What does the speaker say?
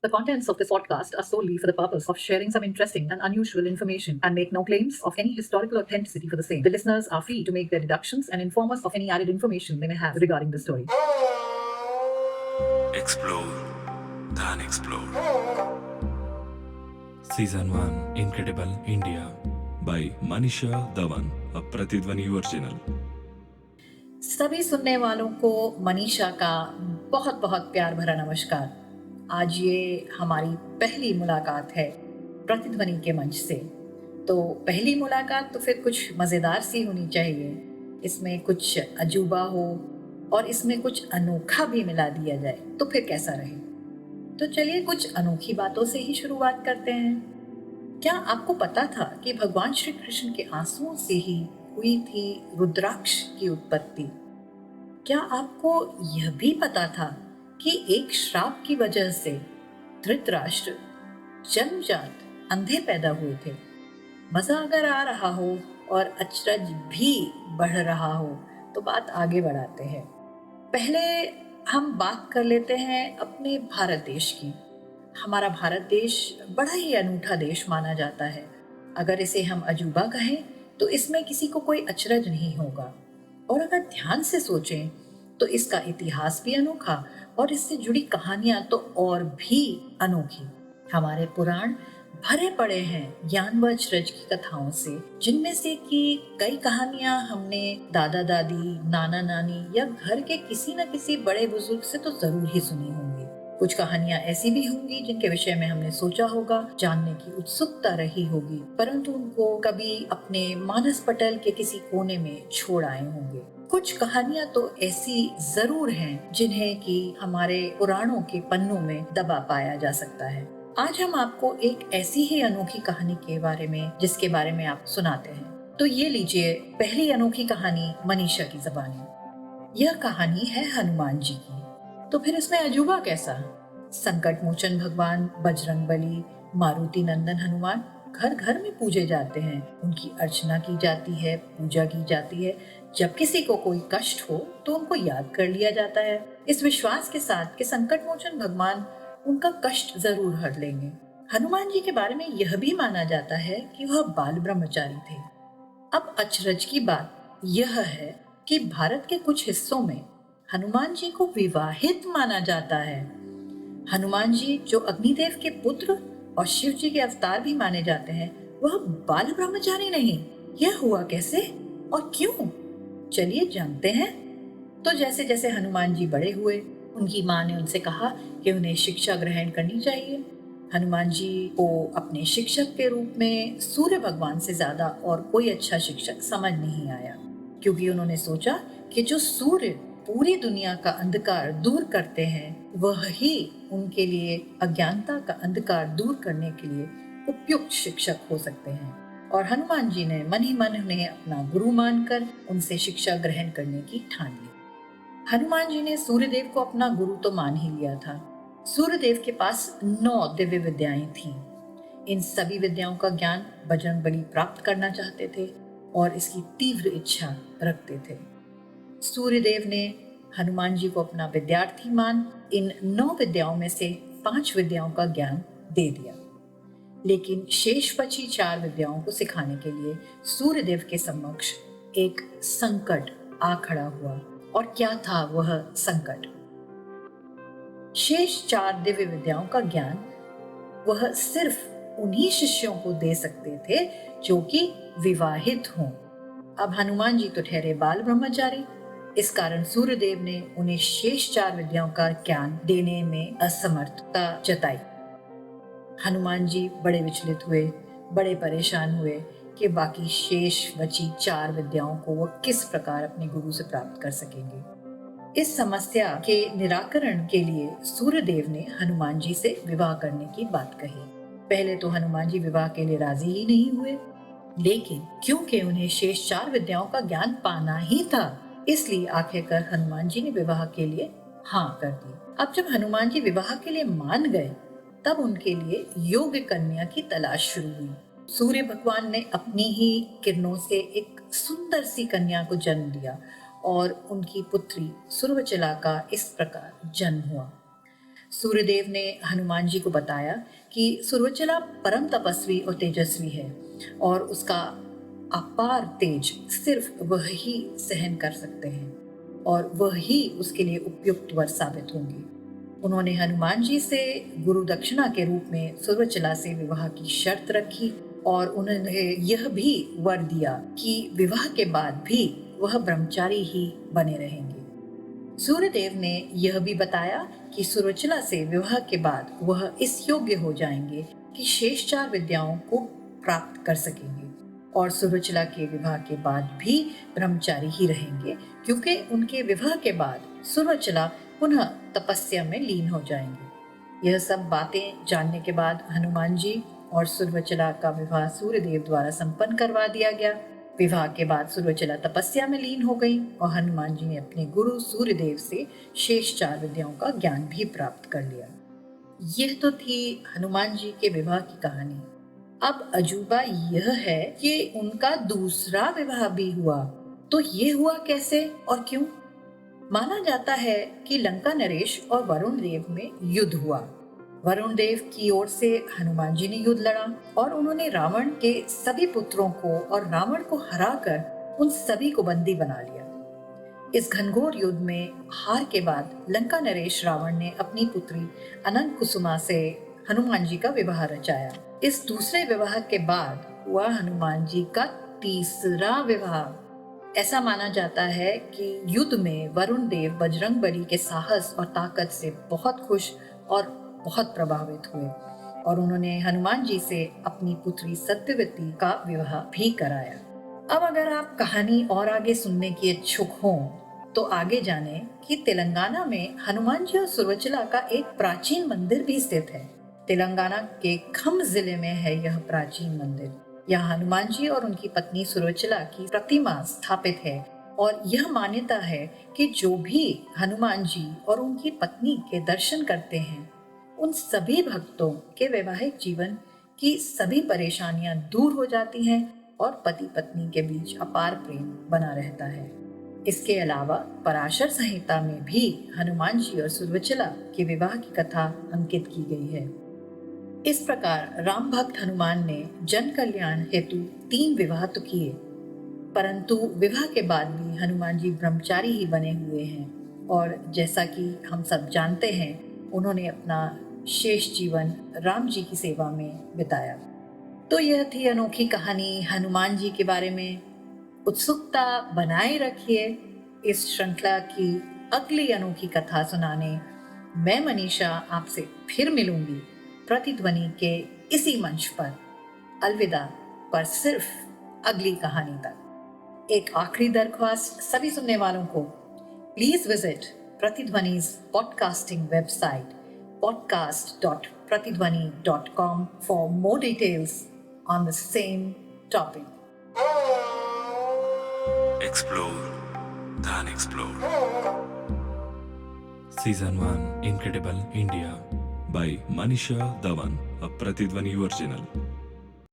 The contents of this podcast are solely for the purpose of sharing some interesting and unusual information and make no claims of any historical authenticity for the same. The listeners are free to make their deductions and inform us of any added information they may have regarding the story. Explore the unexplored. Season 1 Incredible India by Manisha Dhawan, a Pratidhwani original. सभी सुनने वालों को मनीषा का बहुत बहुत प्यार भरा नमस्कार। आज ये हमारी पहली मुलाकात है प्रतिध्वनि के मंच से। तो पहली मुलाकात तो फिर कुछ मज़ेदार सी होनी चाहिए, इसमें कुछ अजूबा हो और इसमें कुछ अनोखा भी मिला दिया जाए तो फिर कैसा रहे। तो चलिए कुछ अनोखी बातों से ही शुरुआत करते हैं। क्या आपको पता था कि भगवान श्री कृष्ण के आंसुओं से ही हुई थी रुद्राक्ष की उत्पत्ति? क्या आपको यह भी पता था कि एक श्राप की वजह से धृतराष्ट्र जन्मजात अंधे पैदा हुए थे? मजा अगर आ रहा हो और अचरज भी बढ़ रहा हो तो बात आगे बढ़ाते हैं। पहले हम बात कर लेते हैं अपने भारत देश की। हमारा भारत देश बड़ा ही अनूठा देश माना जाता है। अगर इसे हम अजूबा कहें तो इसमें किसी को कोई अचरज नहीं होगा, और अगर ध्यान से सोचें तो इसका इतिहास भी अनोखा और इससे जुड़ी कहानियां तो और भी अनोखी। हमारे पुराण भरे पड़े हैं ज्ञान व अचरज की कथाओं से, जिनमें से कि कई कहानियां हमने दादा दादी, नाना नानी या घर के किसी न किसी बड़े बुजुर्ग से तो जरूर ही सुनी होंगी। कुछ कहानियां ऐसी भी होंगी जिनके विषय में हमने सोचा होगा, जानने की उत्सुकता रही होगी, परंतु उनको कभी अपने मानस पटल के किसी कोने में छोड़ आए होंगे। कुछ कहानियां तो ऐसी जरूर हैं जिन्हें कि हमारे पुराणों के पन्नों में दबा पाया जा सकता है। आज हम आपको एक ऐसी ही अनोखी कहानी के बारे में, जिसके बारे में आप सुनाते हैं। तो ये लीजिए पहली अनोखी कहानी मनीषा की ज़बानी। यह कहानी है हनुमान जी की। तो फिर इसमें अजूबा कैसा? संकट मोचन भगवान बजरंगबली, मारुति नंदन हनुमान घर घर में पूजे जाते हैं। उनकी अर्चना की जाती है, पूजा की जाती है। जब किसी को कोई कष्ट हो तो उनको याद कर लिया जाता है, इस विश्वास के साथ कि संकट मोचन भगवान उनका कष्ट जरूर हर लेंगे। हनुमान जी के बारे में यह भी माना जाता है कि वह बाल ब्रह्मचारी थे। अब अचरज की बात यह है कि भारत के कुछ हिस्सों में हनुमान जी को विवाहित माना जाता है। हनुमान जी जो अग्निदेव के पुत्र और शिव जी के अवतार भी माने जाते हैं, वह बाल ब्रह्मचारी नहीं। यह हुआ कैसे और क्यों? चलिए जानते हैं। तो जैसे जैसे हनुमान जी बड़े हुए, उनकी माँ ने उनसे कहा कि उन्हें शिक्षा ग्रहण करनी चाहिए। हनुमान जी को अपने शिक्षक के रूप में सूर्य भगवान से ज्यादा और कोई अच्छा शिक्षक समझ नहीं आया, क्योंकि उन्होंने सोचा कि जो सूर्य पूरी दुनिया का अंधकार दूर करते हैं, वह ही उनके लिए अज्ञानता का अंधकार दूर करने के लिए उपयुक्त शिक्षक हो सकते हैं। और हनुमान जी ने मन ही मन उन्हें अपना गुरु मानकर उनसे शिक्षा ग्रहण करने की ठान ली। हनुमान जी ने सूर्यदेव को अपना गुरु तो मान ही लिया था। सूर्यदेव के पास 9 दिव्य विद्याएं थीं। इन सभी विद्याओं का ज्ञान बजरंगबली प्राप्त करना चाहते थे और इसकी तीव्र इच्छा रखते थे। सूर्यदेव ने हनुमान जी को अपना विद्यार्थी मान इन 9 विद्याओं में से 5 विद्याओं का ज्ञान दे दिया, लेकिन शेष बची 4 विद्याओं को सिखाने के लिए सूर्यदेव के समक्ष एक संकट आ खड़ा हुआ। और क्या था वह संकट? शेष 4 दिव्य विद्याओं का ज्ञान वह सिर्फ उन्हीं शिष्यों को दे सकते थे जो कि विवाहित हों। अब हनुमान जी तो ठहरे बाल ब्रह्मचारी, इस कारण सूर्यदेव ने उन्हें शेष 4 विद्याओं का ज्ञान देने में असमर्थता जताई। हनुमान जी बड़े विचलित हुए, बड़े परेशान हुए कि बाकी शेष बची 4 विद्याओं को वो किस प्रकार अपने गुरु से प्राप्त कर सकेंगे। इस समस्या के निराकरण के लिए सूर्यदेव ने हनुमान जी से विवाह करने की बात कही। पहले तो हनुमान जी विवाह के लिए राजी ही नहीं हुए, लेकिन क्योंकि उन्हें शेष 4 विद्याओं का ज्ञान पाना ही था, इसलिए आखिरकार हनुमान जी ने विवाह के लिए हाँ कर दी। अब जब हनुमान जी विवाह के लिए मान गए, तब उनके लिए योग्य कन्या की तलाश शुरू हुई। सूर्य भगवान ने अपनी ही किरणों से एक सुंदर सी कन्या को जन्म दिया और उनकी पुत्री सुरवचला का इस प्रकार जन्म हुआ। सूर्यदेव ने हनुमान जी को बताया कि सुरवचला परम तपस्वी और तेजस्वी है और उसका अपार तेज सिर्फ वह ही सहन कर सकते हैं और वह ही उसके लिए उपयुक्त वर साबित होंगे। उन्होंने हनुमान जी से गुरु दक्षिणा के रूप में सुरवचला से विवाह की शर्त रखी और उन्होंने यह भी वर दिया कि विवाह के बाद भी वह ब्रह्मचारी ही बने रहेंगे। सूर्यदेव ने यह भी बताया कि सुरवचला से विवाह के बाद वह इस योग्य हो जाएंगे कि शेष 4 विद्याओं को प्राप्त कर सकेंगे और सुरवचला के विवाह के बाद भी ब्रह्मचारी ही रहेंगे, क्योंकि उनके विवाह के बाद सुरवचला पुनः तपस्या में लीन हो जाएंगे। यह सब बातें जानने के बाद हनुमान जी और सुरवचला का विवाह सूर्यदेव द्वारा संपन्न करवा दिया गया। विवाह के बाद सुरवचला तपस्या में लीन हो गई और हनुमान जी ने अपने गुरु सूर्यदेव से शेष 4 विद्याओं का ज्ञान भी प्राप्त कर लिया। यह तो थी हनुमान जी के विवाह की कहानी। अब अजूबा यह है कि उनका दूसरा विवाह भी हुआ। तो ये हुआ कैसे और क्यों? माना जाता है कि लंका नरेश और वरुण देव में युद्ध हुआ। वरुण देव की ओर से हनुमान जी ने युद्ध लड़ा और उन्होंने रावण के सभी पुत्रों को और रावण को हराकर उन सभी को बंदी बना लिया। इस घनघोर युद्ध में हार के बाद लंका नरेश रावण ने अपनी पुत्री अनंत कुसुमा से हनुमान जी का विवाह रचाया। इस दूसरे विवाह के बाद हुआ हनुमान जी का तीसरा विवाह। ऐसा माना जाता है कि युद्ध में वरुण देव बजरंगबली के साहस और ताकत से बहुत खुश और बहुत प्रभावित हुए और उन्होंने हनुमान जी से अपनी पुत्री सत्यवती का विवाह भी कराया। अब अगर आप कहानी और आगे सुनने की इच्छुक हों तो आगे जाने कि तेलंगाना में हनुमान जी और सुरवचला का एक प्राचीन मंदिर भी स्थित है। तेलंगाना के खम जिले में है यह प्राचीन मंदिर। यहाँ हनुमान जी और उनकी पत्नी सुरवचला की प्रतिमा स्थापित है और यह मान्यता है कि जो भी हनुमान जी और उनकी पत्नी के दर्शन करते हैं उन सभी भक्तों के वैवाहिक जीवन की सभी परेशानियां दूर हो जाती हैं और पति पत्नी के बीच अपार प्रेम बना रहता है। इसके अलावा पराशर संहिता में भी हनुमान जी और सुरवचला के विवाह की कथा अंकित की गई है। इस प्रकार राम भक्त हनुमान ने जन कल्याण हेतु 3 विवाह तो किए, परंतु विवाह के बाद भी हनुमान जी ब्रह्मचारी ही बने हुए हैं और जैसा कि हम सब जानते हैं उन्होंने अपना शेष जीवन राम जी की सेवा में बिताया। तो यह थी अनोखी कहानी हनुमान जी के बारे में। उत्सुकता बनाए रखिए इस श्रृंखला की अगली अनोखी कथा सुनाने। मैं मनीषा आपसे फिर मिलूंगी प्रतिध्वनि के इसी मंच पर। अलविदा, पर सिर्फ अगली कहानी तक। एक आखिरी दरख्वास्त सभी सुनने वालों को, प्लीज विजिट प्रतिध्वनि's podcasting website podcast.pratidhwani.com for more details on the same topic. Explore, then explore. Season 1 Incredible India by Manisha Dhawan, a Pratidhwani original.